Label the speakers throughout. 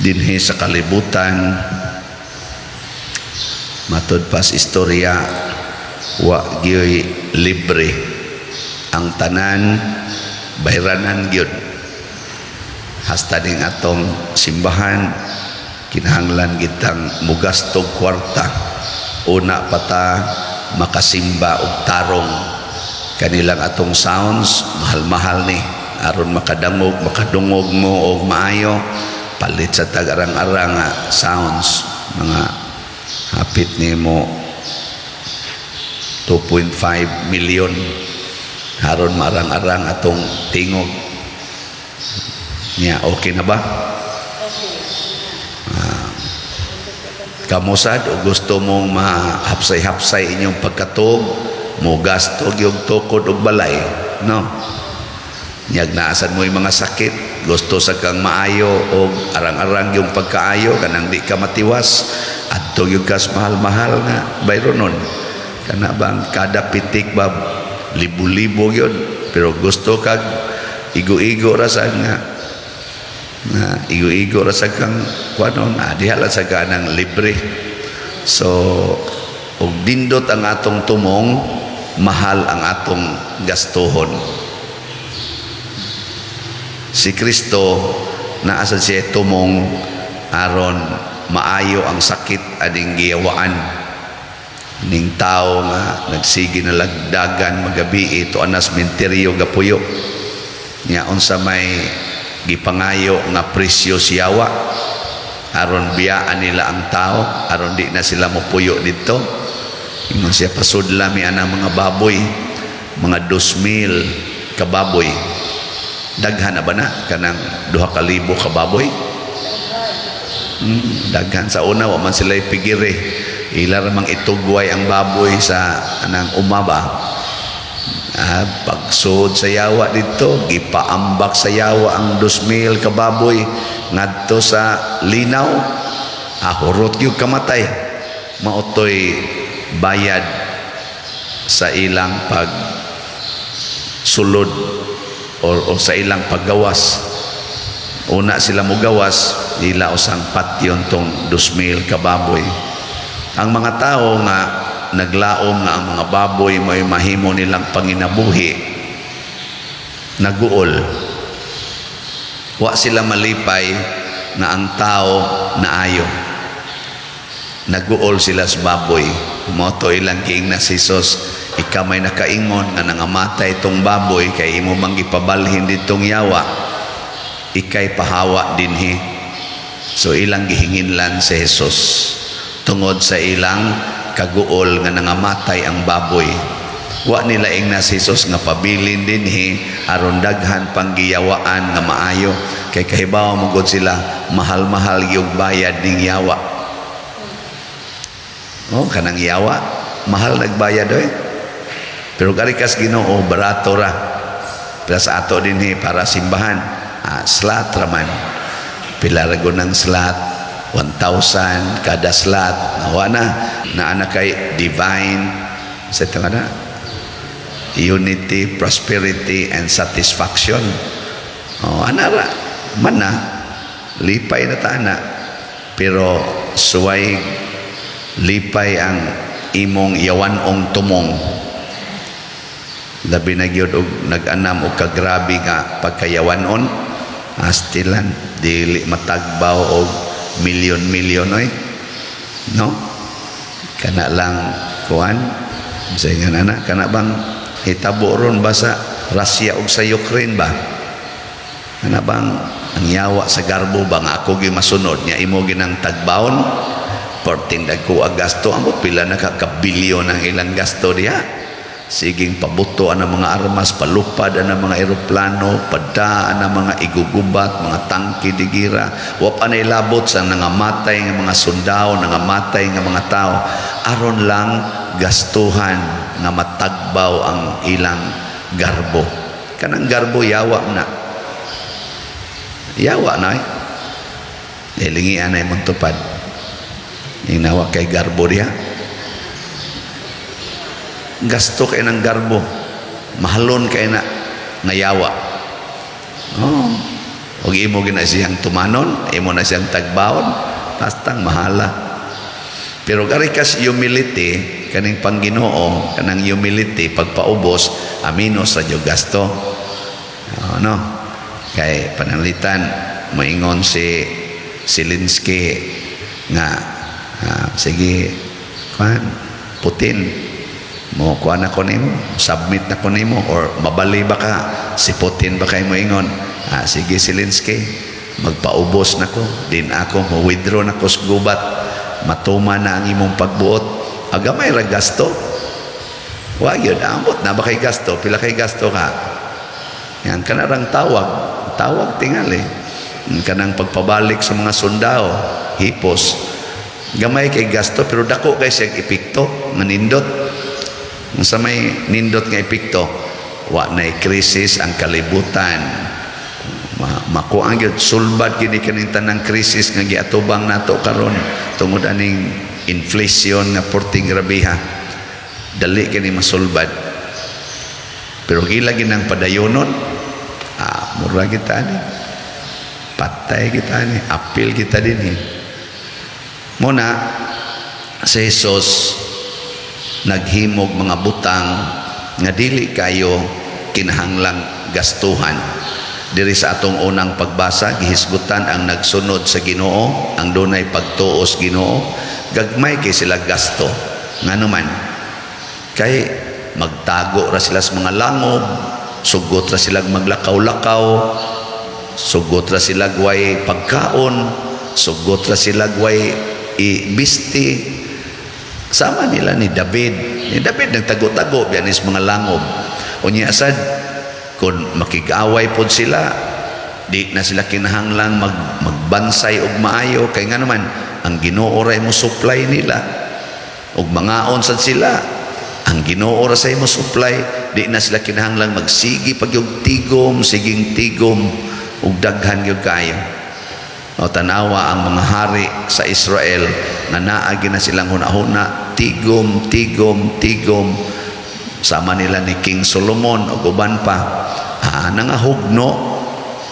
Speaker 1: dinhi sa kalibutan matud pas istorya wa gyoy libre ang tanan, bayranan gyud. Hasta ding atong simbahan kinahanglan gitang mugastog kwarta una pata makasimba og tarong kanilang atong sounds mahal-mahal ni aron makadungog mo og maayo palit sa tagarang-arang sounds mga hapit ni mo 2.5 million haron marang-arang atong tingog niya. Okay na ba? Kamusad o gusto mong mahapsay-hapsay inyong pagkatog mo gastog yung tukod o balay, no? Niyag naasan mo yung mga sakit gusto sa kang maayo o arang-arang yung pagkaayo kanang di ka matiwas at yung kas mahal-mahal nga bayronon kana bang kada pitik ba libo-libo yun pero gusto kag igo-igo rasa nga na igo-igo rasa kang kuanon dihala sa kanang libre. So og dindot ang atong tumong mahal ang atong gastuhon. Si Kristo naa sa siya tumong aron maayo ang sakit ading giyawaan ning tao nga nagsige na lagdagan magabi ito anas menteryo gapuyo nya unsa may gipangayo nga presyo siyawa aron biyaan nila ang tao aron di na sila mopuyo dito. Ingon siya pasudla mi ana mga baboy mga 2,000 ka baboy daghan na ba na kanang 2,000 ka baboy daghan sa una wa man sila ipigire ila ramang itugway ang baboy sa anang umaba. Pagsud sa yawa dito gipaambak sa yawa ang 2,000 ka baboy ngadto sa linaw hurot gyud kamatay maotoy bayad sa ilang pag sulod o sa ilang paggawas. Una sila mo gawas ila usang patyon tong 2,000 ka baboy. Ang mga tao nga naglaom nga ang mga baboy may mahimo nilang panginabuhi naguol wa sila malipay nga ang tao naayo naguol sila sa baboy moto ilang kiing na sisos ikaw may nakaingon nga nangamatay itong baboy kay imo mang gipabalhin ditong yawa ikay pahawa dinhi. So ilang gihinginlan si Jesus tungod sa ilang kaguol nga nangamatay ang baboy. Wa nila ing na si Jesus nga pabilin dinhi aron daghan panggiyawaan nga maayo kay kahibaw mo gud sila mahal-mahal yung bayad ning yawa. Kanang yawa mahal nagbayad oy. Pero karikas Ginoo barato ra. Para sa ato dinhi para simbahan slot raman. Pila ra gud ng slot 1,000 kada slot nawa na anak kay divine sa tama unity, prosperity and satisfaction. Anara man na lipay na tana pero suway lipay ang imong yawanong tumong labi na gyud og nag-anam og kagrabe nga pagkayawanon astilan dili matagbaw og milyon-milyon oy no kana lang kuan say nga ana kana bang hitabo ron ba sa Russia ug sa Ukraine ba kana bang ang yawa sa garbo ba nga ako gi masunod nya imo ginang tagbawon porting dagko ang gasto ambot pila na ka bilyon ang ilang gasto diha siging pabuto ang mga armas palupad ang mga eroplano padaan ang mga igugubat mga tangke digira wa pa nailabot sa nangamatay nga mga sundao nangamatay nga mga tao aron lang gastuhan nga matagbaw ang ilang garbo. Kanang garbo yawa na lingian na imong tupad inawa kay garbo diha gasto kay ng garbo mahalon kay na nayawa og Ug imo gina siyang tumanon, imo na siyang tagbaon, pastang mahala. Pero karikas humility, kaning Pangginoo, kanang humility, pagpaubos, aminos sa gasto. No? Kay pananglitan, moingon si Zelensky nga, sige, Putin, mo kuha na ko nimo, submit na ko nimo, or mabali ba ka, si Putin ba kayo moingon, sige Zelensky, magpaubos na ko, din ako, ma-withdraw na ko sa gubat, matuma na ang imong pagbuot, agamay ra gasto, wag yun, amot na ba kay gasto, pila kay gasto ka, yan kanarang tawag tingali, kanang pagpabalik sa mga sundao, hipos, gamay kay gasto, pero dako kay siyang epekto, nga nindot, sa may nindot nga epekto, wa na krisis ang kalibutan, makuang yun, sulbad gini kaning tanang krisis nga giatubang nato karon tungod aning inflation nga porting grabiha, dali kini masulbad, pero gila ginang padayonon, mura kita ni, patay kita ni, apil kita din ni. Muna si Jesus naghimog mga butang nga dili kayo kinahanglang gastuhan. Diri sa atong unang pagbasa, gihisgutan ang nagsunod sa Ginoo, ang dunay pagtuos Ginoo, gagmay kay sila gasto. Ngano man, kay magtago ra sila sa mga langob, sugot ra sila maglakaw-lakaw, sugot ra sila way pagkaon, sugot ra sila way ibisti. Sama nila ni David. Ni David nagtago-tago biyanis mga langob. Unya asad, kung makig-away pod sila, di na sila kinahanglang magbansay og maayo, kay nga naman ang Ginoo ra mo supply nila, og mangaon sad sila, ang Ginoo ra sa imo supply, di na sila kinahanglang magsigi pag yung tigom, siging tigom og daghan gyud kayo. O tanawa ang mga hari sa Israel nga naagi na silang hunahuna, tigom, sama nila ni King Solomon o uban pa, nangahugno,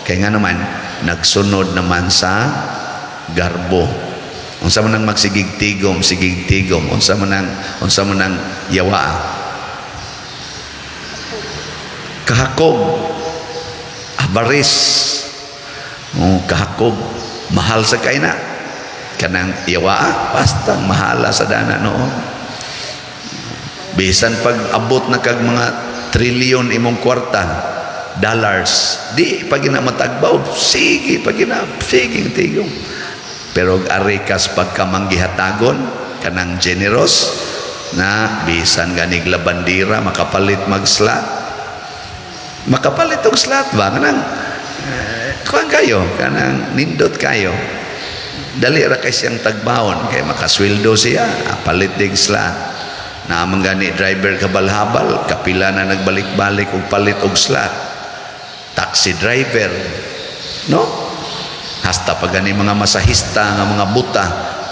Speaker 1: kaya nga naman nagsunod naman sa garbo. Unsa man nang magsigig tigom, unsa man nang yawa, kahakog, avaris, kahakog, mahal sa kaina, kanang yawa, basta mahala sa dana noon. Bisan pag abot na kag mga trilyon imong kwarta, dollars, di pag matagbaw, sige tigong. Pero arikas pagkamanggihatagon, kanang generous, na bisan ganigla bandira, makapalit mag-slot, makapalit og slot ba, kanang kuan kayo, kanang nindot kayo, dali ra kay siyang tagbaon, kay makasweldo siya, palit dig slot. Na manggani driver kabalhabal, kapila na nagbalik-balik og palit og slot, taxi driver, no? Hasta pag gani mga masahista nga mga buta,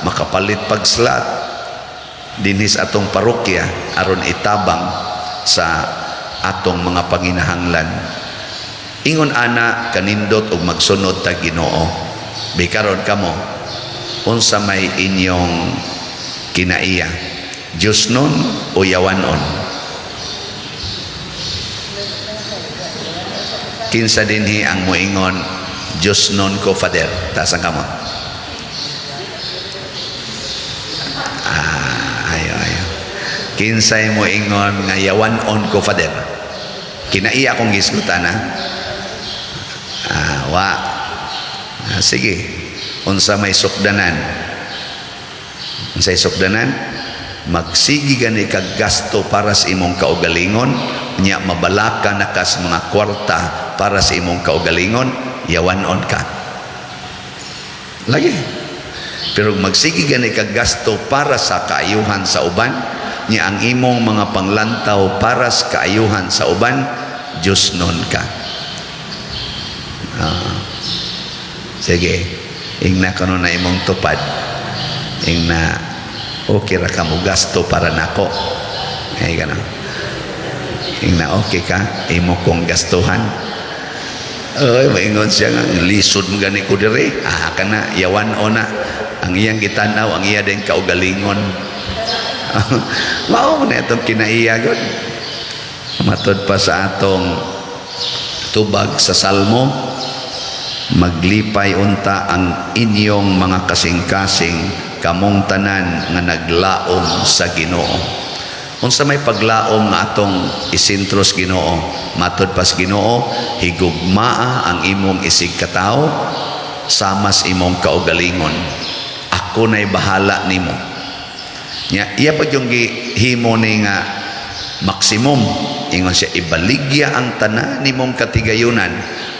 Speaker 1: makapalit pag slot dinhis atong parokya aron itabang sa atong mga panginahanglan. Ingon ana kanindot og magsunod ta Ginoo. Bikaron kamo, unsa may inyong kinaiya? Diyos nun o yawanon? Kinsa dinhi ang moingon Diyos nun ko Father? Tasan ka mo? Ayo. Kinsay moingon nga yawanon ko Father? Kinaiya akong gisgutan ha? Sige, unsa may sukdanan? Unsay sukdanan? Magsigi gani kag gasto para sa imong kaugalingon, nya mabalaka na kas mga kwarta para sa imong kaugalingon, yawanon ka lagi. Pero magsigi gani kag gasto para sa kaayuhan sa uban, nya ang imong mga panglantaw para sa kaayuhan sa uban, Diyos nun ka. Sige, ingna kano na imong tupad, ingna okay ra ka mo gasto para nako, ay gana, ingna okay ka imo kong gastuhan, Oy, maingon siya nga lisod mo gani ko dire. Kana yawan ona ang iyang gitanaw, ang iya din kaugalingon. Mao na itong kinaiya gud. Matod pa sa atong tubag sa Salmo, maglipay unta ang inyong mga kasing-kasing kamong tanan nga naglaom sa Ginoo. Unsa may paglaom nga atong isintros Ginoo, matod pas Ginoo, higugmaa ang imong isig katao samas imong kaugalingon. Ako na'y bahala nimo. Iya pag yung himo ni nga maksimum, ingon siya, ibaligya ang tanan nimong katigayunan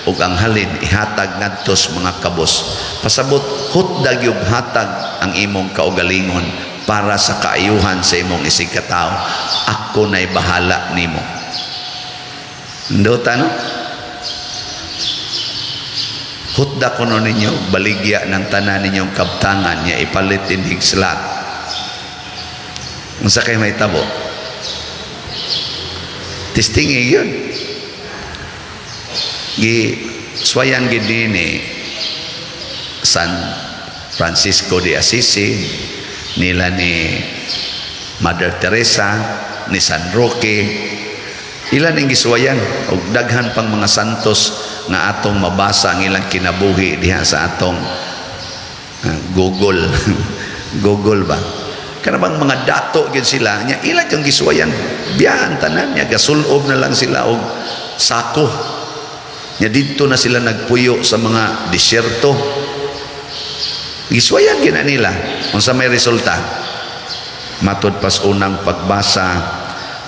Speaker 1: ug ang halin ihatag ngadtos mga kabos. Pasabot hutdag yung hatag ang imong kaugalingon para sa kaayuhan sa imong isig katao. Ako na'y bahala nimo. Ndota no? Hutda ko no ninyo, baligya ng tanan ninyong kabtangan niya ipalit din higslat. Unsa kay may tabo? Tistingi yun. Swayan gid ni San Francisco de Assisi, nila ni Mother Teresa, ni San Roque, ilan ang giswayan og daghan pang mga santos nga atong mabasa ang ilang kinabuhi diha sa atong Google. Google ba? Kanabang mga dato gid sila nya ilan yung giswayan, biyahan tanan nya gasulob na lang sila og sako nya didto na sila nagpuyo sa mga disyerto. Giswayan gina nila. Unsa may resulta? Matod pas unang pagbasa,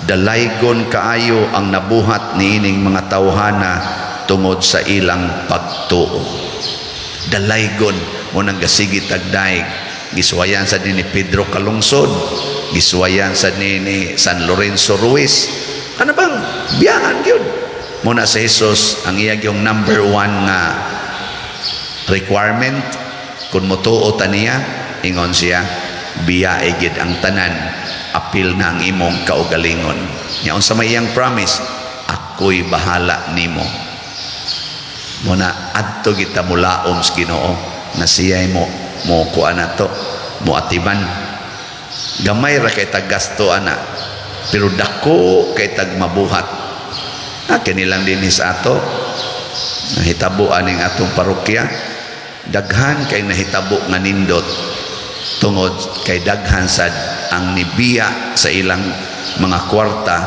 Speaker 1: dalaygon kaayo ang nabuhat niining mga tawhana tungod sa ilang pagtuo. Dalaygon mo nang gasigit agdaig. Giswayan sa ni Pedro Calungsod, giswayan sa ni San Lorenzo Ruiz. Ano bang biyahan yun? Muna sa Jesus ang iyag yung number 1 nga requirement. Kung motuo taniya, ingon siya, biyae gid ang tanan, apil na ang imong kaugalingon. Nya unsa may iyang promise, ako'y bahala nimo. Muna adto kita mulaom sa Ginoo na siya'y mo kuan nato, mo atiban. Gamay ra kay taggasto ana, pero dako kay tag mabuhat. Kanilang dinis ato nahitabuan ning atong parokya. Daghan kay nahitabo nga nindot tungod kay daghan sad ang nibiya sa ilang mga kwarta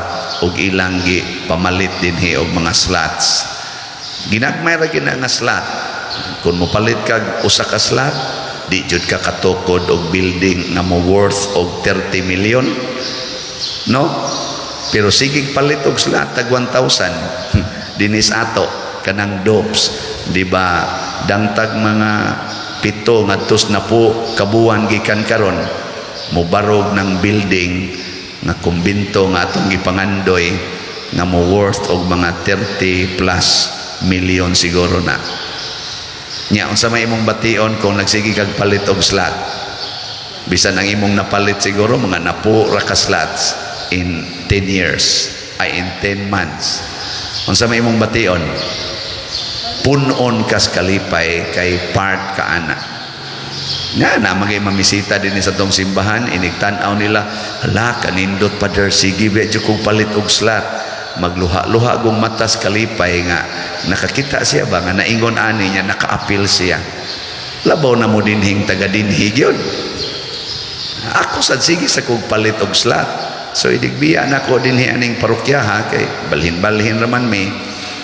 Speaker 1: ug ilang gi pamalit dinhi og mga slots. Ginagmay ra gid nga slot. Kung mopalit kag usa ka slot, di jud ka katukod og building nga mo worth og 30 million, no? Pero sige palit og slot tag 1,000 dinis ato kanang dopes, di ba? Dangtag mga 7 ngadtos na po kabuan gikan karon mobarog ng building nga kumbinto nga atong gipangandoy nga mo worth og mga 30 plus million siguro na. Nya unsa may imong bation kung nagsige kag palit og slot? Bisan ang imong napalit siguro mga napo ra ka slots in 10 years, ay in 10 months. Unsa may imong bation? Punon kas kalipay kay part ka ana. Nga na magay mamisita din sa tong simbahan, inigtan-aw nila, hala kanindot Father, sige bedyo kong palit og slot. Magluha-luha gong matas kalipay nga nakakita siya ba nga naingon ani niya, naka-appeal siya. Labaw na mo dinhing taga dinhi gyud. Ako sad sige sa kog palit og slot. So idigbiya na ko dinhi aning parokya ha, kay balhin-balhin raman mi.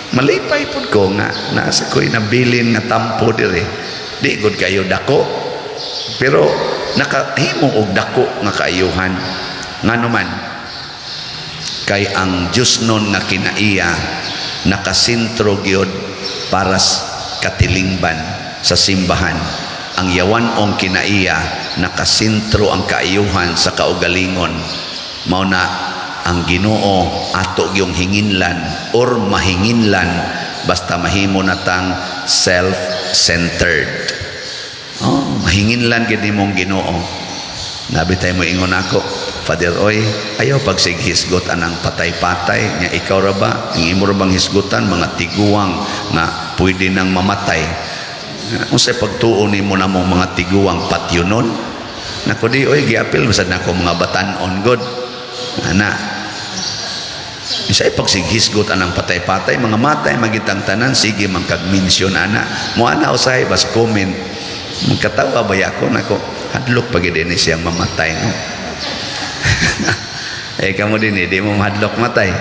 Speaker 1: Malipay pud ko nga nasa ko'y nabilin nga tampo dire. Di gud kayo dako, pero nakahimo og dako nga kaayuhan. Ngano man kay ang Dios nun nga kinaiya nakasentro gyud para katilingban sa simbahan. Ang yawanong kinaiya nakasentro ang kaayuhan sa kaugalingon. Mao na ang Ginoo ato yung hinginlan or mahinginlan basta mahimo natang self-centered. Mahinginlan gid nimong Ginoo. Nabi tayo mo ingon ako, Father Oy, ayaw pagsighisgot anang patay-patay nya ikaw ra ba ang imo ra bang hisgutan mga tiguang nga pwede nang mamatay. Unsay pagtuon nimo namong mga tiguang patyunon? Nako di oy giapil masad nako mga batan-on god. Ana. Isay pagsighisgot anang patay-patay mga matay magitang tanan sige mangkag-mention ana. Mo ana usahay bas comment. Magkatawa ba ako nako hadlok pag din siyang mamatay no. Kamu din di mo mahadlok matay.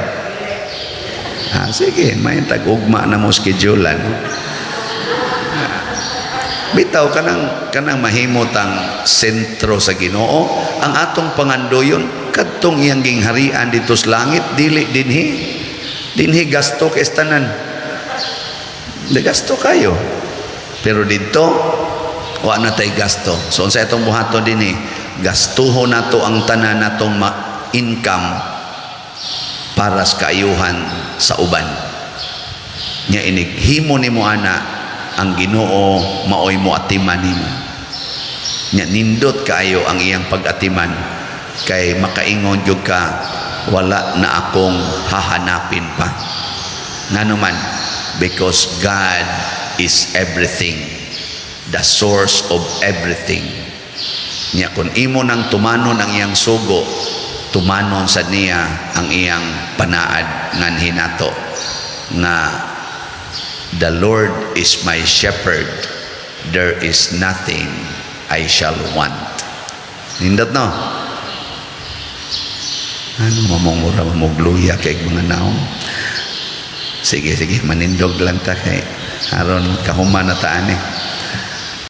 Speaker 1: Sige, may tag-ugma na mo schedulean. Bitaw kanang mahimotang sentro sa Ginoo, ang atong pangandoyon kadtong iyang gingharian dito sa langit dili dinhi gasto kay tanan. Gasto kayo. Pero dito wa na tay gasto. So sa itong buhaton dinhi, gastuho nato ang tanan natong income para sa kaayuhan sa uban. Nya inighimo nimo ana ang Ginoo maoy mo atiman nimo. Nya nindot kaayo ang iyang pag-atiman kay makaingon jud ka wala na akong hahanapin pa. Nganuman because God is everything, the source of everything. Nya kun imo nang tumanon ang iyang sugo, tumanon sa niya ang iyang panaad nganhi nato nga the Lord is my shepherd, there is nothing I shall want. Nindot no? Ano mamumura mamugluya kay mga naong? Sige, manindog lang ta kay aron kahuman na taan eh.